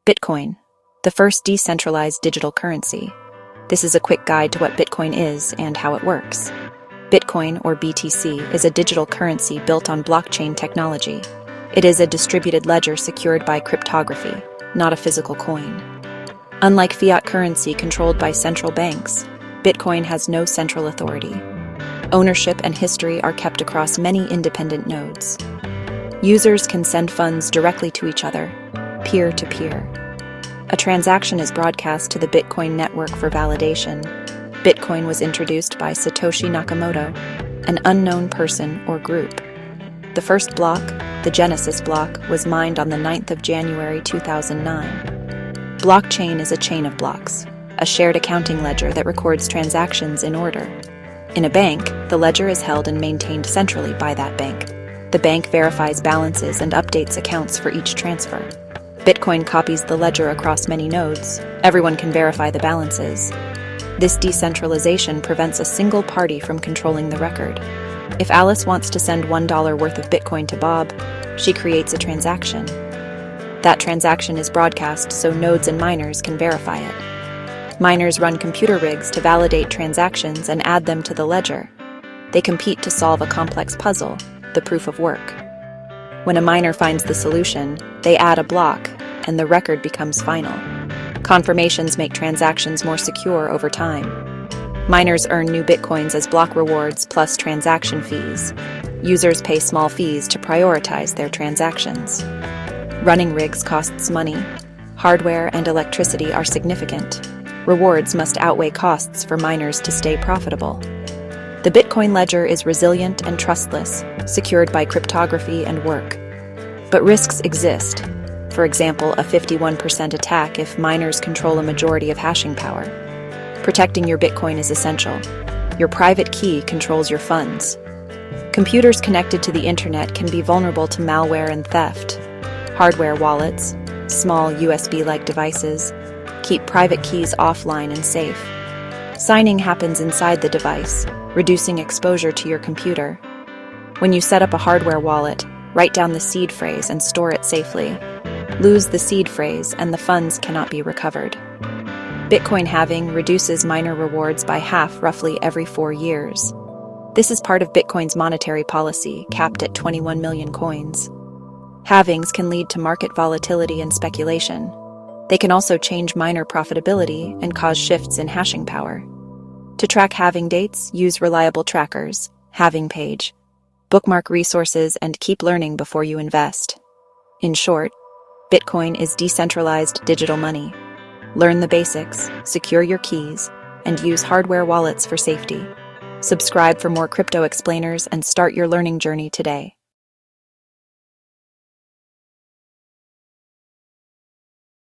Bitcoin, the first decentralized digital currency. This is a quick guide to what Bitcoin is and how it works. Bitcoin, or BTC, is a digital currency built on blockchain technology. It is a distributed ledger secured by cryptography, not a physical coin. Unlike fiat currency controlled by central banks, Bitcoin has no central authority. Ownership and history are kept across many independent nodes. Users can send funds directly to each other, peer-to-peer. A transaction is broadcast to the Bitcoin network for validation. Bitcoin was introduced by Satoshi Nakamoto, an unknown person or group. The first block, the Genesis block, was mined on the 9th of January 2009. Blockchain is a chain of blocks, a shared accounting ledger that records transactions in order. In a bank, the ledger is held and maintained centrally by that bank. The bank verifies balances and updates accounts for each transfer. Bitcoin copies the ledger across many nodes. Everyone can verify the balances. This decentralization prevents a single party from controlling the record. If Alice wants to send $1 worth of Bitcoin to Bob, she creates a transaction. That transaction is broadcast so nodes and miners can verify it. Miners run computer rigs to validate transactions and add them to the ledger. They compete to solve a complex puzzle, the proof of work. When a miner finds the solution, they add a block, and the record becomes final. Confirmations make transactions more secure over time. Miners earn new bitcoins as block rewards plus transaction fees. Users pay small fees to prioritize their transactions. Running rigs costs money. Hardware and electricity are significant. Rewards must outweigh costs for miners to stay profitable. The Bitcoin ledger is resilient and trustless, secured by cryptography and work. But risks exist. For example, a 51% attack if miners control a majority of hashing power. Protecting your Bitcoin is essential. Your private key controls your funds. Computers connected to the internet can be vulnerable to malware and theft. Hardware wallets, small USB-like devices, keep private keys offline and safe. Signing happens inside the device, reducing exposure to your computer. When you set up a hardware wallet, write down the seed phrase and store it safely. Lose the seed phrase and the funds cannot be recovered. Bitcoin halving reduces miner rewards by half roughly every 4 years. This is part of Bitcoin's monetary policy, capped at 21 million coins. Halvings can lead to market volatility and speculation. They can also change miner profitability and cause shifts in hashing power. To track halving dates, use reliable trackers, halving page, bookmark resources, and keep learning before you invest. In short, Bitcoin is decentralized digital money. Learn the basics, secure your keys, and use hardware wallets for safety. Subscribe for more crypto explainers and start your learning journey today.